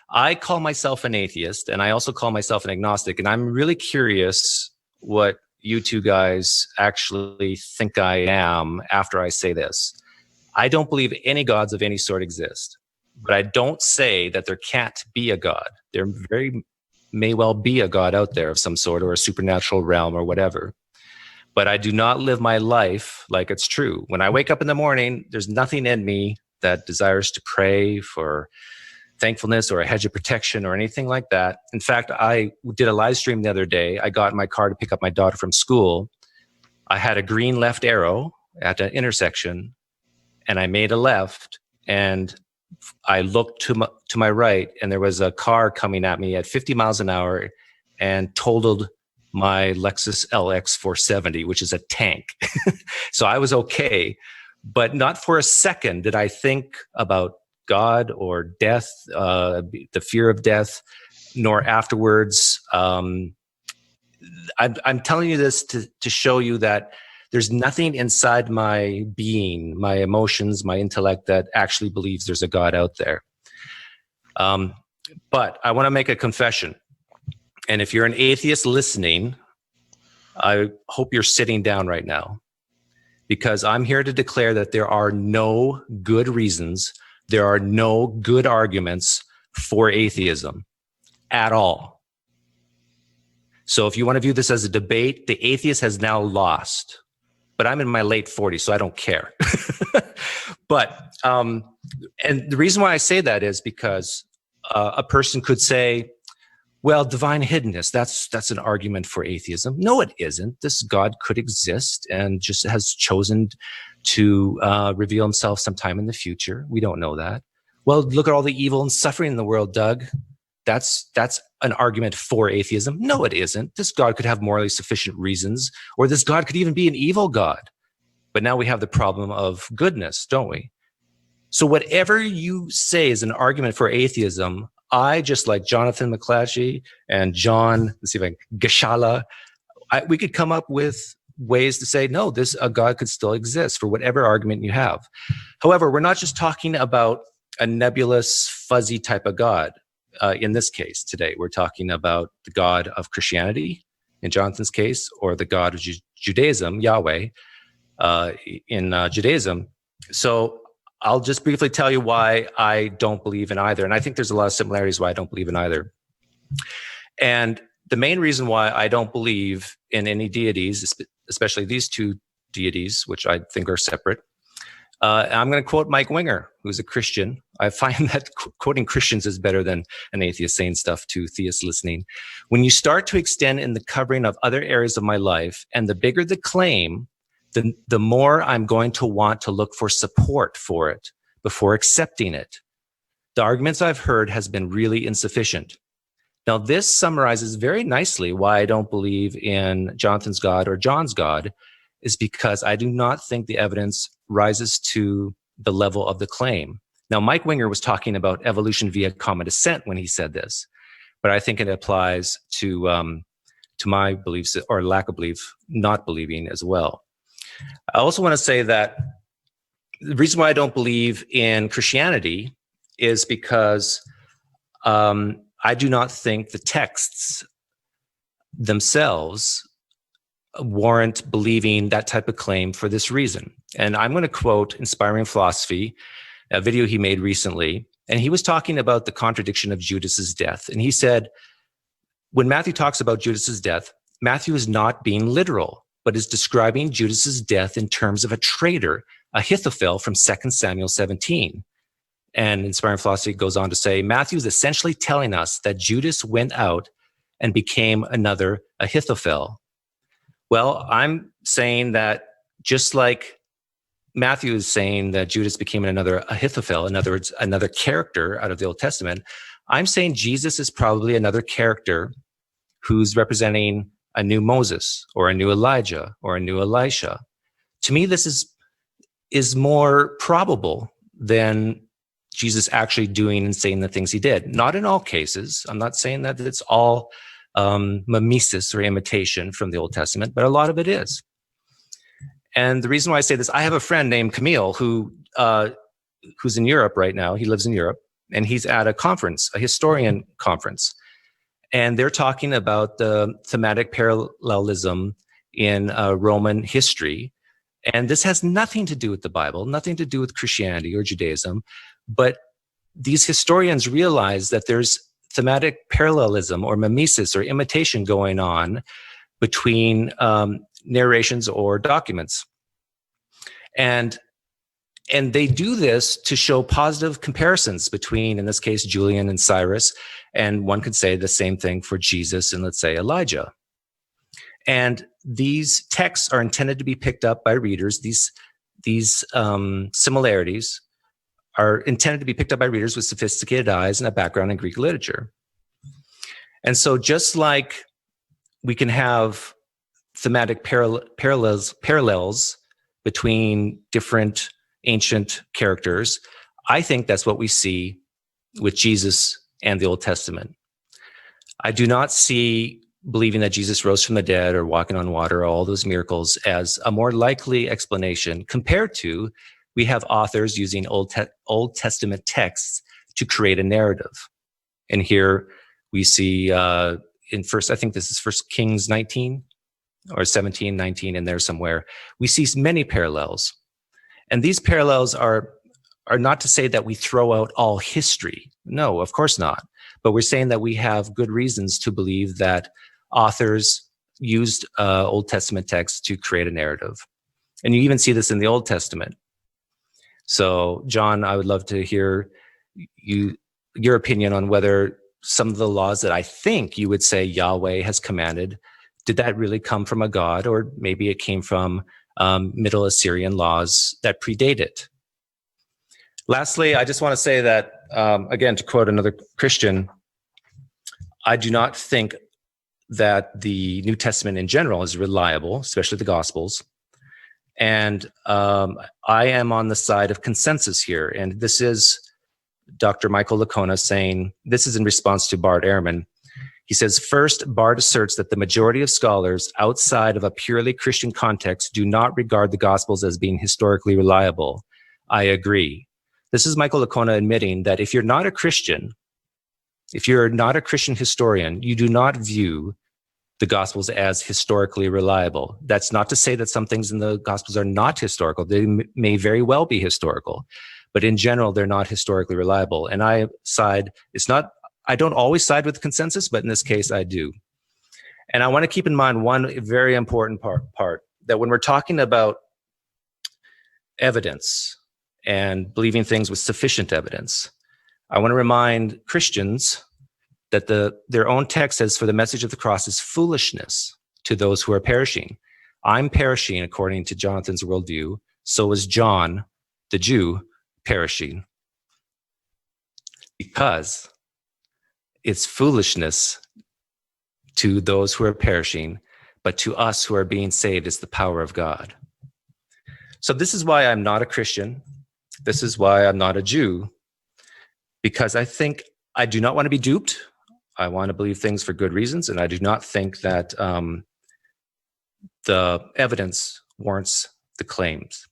I call myself an atheist, and I also call myself an agnostic, and I'm really curious what you two guys actually think I am after I say this. I don't believe any gods of any sort exist, but I don't say that there can't be a God. There may well be a God out there of some sort, or a supernatural realm or whatever. But I do not live my life like it's true. When I wake up in the morning, there's nothing in me that desires to pray for thankfulness or a hedge of protection or anything like that. In fact, I did a live stream the other day. I got in my car to pick up my daughter from school. I had a green left arrow at an intersection, and I made a left, and I looked to my right, and there was a car coming at me at 50 miles an hour and totaled my Lexus LX 470, which is a tank. So I was okay, but not for a second did I think about God or death, the fear of death, nor afterwards. I'm telling you this to show you that there's nothing inside my being, my emotions, my intellect that actually believes there's a God out there. But I want to make a confession. And if you're an atheist listening, I hope you're sitting down right now, because I'm here to declare that there are no good reasons, there are no good arguments for atheism at all. So if you want to view this as a debate, the atheist has now lost. But I'm in my late 40s, so I don't care. But, and the reason why I say that is because a person could say, well, divine hiddenness, that's an argument for atheism. No, it isn't. This God could exist and just has chosen to reveal himself sometime in the future. We don't know that. Well, look at all the evil and suffering in the world, Doug. That's an argument for atheism. No, it isn't. This God could have morally sufficient reasons, or this God could even be an evil God. But now we have the problem of goodness, don't we? So whatever you say is an argument for atheism, I, just like Jonathan McClatchy and John, let's see if I can, Geshala, we could come up with ways to say, no, a God could still exist for whatever argument you have. However, we're not just talking about a nebulous, fuzzy type of God. In this case today, we're talking about the God of Christianity, in Jonathan's case, or the God of Judaism, Yahweh, in Judaism. So I'll just briefly tell you why I don't believe in either. And I think there's a lot of similarities why I don't believe in either. And the main reason why I don't believe in any deities, especially these two deities, which I think are separate, I'm going to quote Mike Winger, who's a Christian. I find that quoting Christians is better than an atheist saying stuff to theists listening. When you start to extend in the covering of other areas of my life, and the bigger the claim, the more I'm going to want to look for support for it before accepting it. The arguments I've heard has been really insufficient. Now, this summarizes very nicely why I don't believe in Jonathan's God or John's God, is because I do not think the evidence rises to the level of the claim. Now, Mike Winger was talking about evolution via common descent when he said this, but I think it applies to my beliefs, or lack of belief, not believing as well. I also want to say that the reason why I don't believe in Christianity is because I do not think the texts themselves warrant believing that type of claim for this reason. And I'm going to quote Inspiring Philosophy, a video he made recently. And he was talking about the contradiction of Judas's death. And he said, when Matthew talks about Judas's death, Matthew is not being literal, but is describing Judas's death in terms of a traitor, Ahithophel from 2 Samuel 17. And Inspiring Philosophy goes on to say, Matthew is essentially telling us that Judas went out and became another Ahithophel. Well, I'm saying that just like Matthew is saying that Judas became another Ahithophel, in other words, another character out of the Old Testament, I'm saying Jesus is probably another character who's representing a new Moses or a new Elijah or a new Elisha. To me, this is more probable than Jesus actually doing and saying the things he did. Not in all cases. I'm not saying that it's all mimesis or imitation from the Old Testament, but a lot of it is. And the reason why I say this, I have a friend named Camille who's in Europe right now. He lives in Europe. and he's at a conference, a historian conference, and they're talking about the thematic parallelism in Roman history. And this has nothing to do with the Bible, nothing to do with Christianity or Judaism, but these historians realize that there's thematic parallelism or mimesis or imitation going on between narrations or documents. And they do this to show positive comparisons between, in this case, Julian and Cyrus. And one could say the same thing for Jesus and, let's say, Elijah. And these texts are intended to be picked up by readers. These similarities are intended to be picked up by readers with sophisticated eyes and a background in Greek literature. And so just like we can have thematic parallels between different ancient characters, I think that's what we see with Jesus and the Old Testament. I do not see believing that Jesus rose from the dead or walking on water or all those miracles as a more likely explanation compared to we have authors using Old Testament texts to create a narrative. And here we see in I think this is 1 Kings 19 or 17, 19 in there somewhere. We see many parallels. And these parallels are not to say that we throw out all history. No, of course not. But we're saying that we have good reasons to believe that authors used Old Testament texts to create a narrative. And you even see this in the Old Testament. So, John, I would love to hear your opinion on whether some of the laws that I think you would say Yahweh has commanded, did that really come from a god, or maybe it came from Middle Assyrian laws that predate it? Lastly, I just want to say that, again, to quote another Christian, I do not think that the New Testament in general is reliable, especially the Gospels. And I am on the side of consensus here. And this is Dr. Michael Licona saying, this is in response to Bart Ehrman. He says, first, Bart asserts that the majority of scholars outside of a purely Christian context do not regard the Gospels as being historically reliable. I agree. This is Michael Licona admitting that if you're not a Christian historian, you do not view the Gospels as historically reliable. That's not to say that some things in the Gospels are not historical. They may very well be historical, but in general, they're not historically reliable. And I don't always side with consensus, but in this case, I do. And I want to keep in mind one very important part that when we're talking about evidence and believing things with sufficient evidence, I want to remind Christians that their own text says, for the message of the cross is foolishness to those who are perishing. I'm perishing according to Jonathan's worldview. So is John, the Jew, perishing. Because it's foolishness to those who are perishing, but to us who are being saved is the power of God. So this is why I'm not a Christian. This is why I'm not a Jew, because I think I do not want to be duped. I want to believe things for good reasons, and I do not think that the evidence warrants the claims.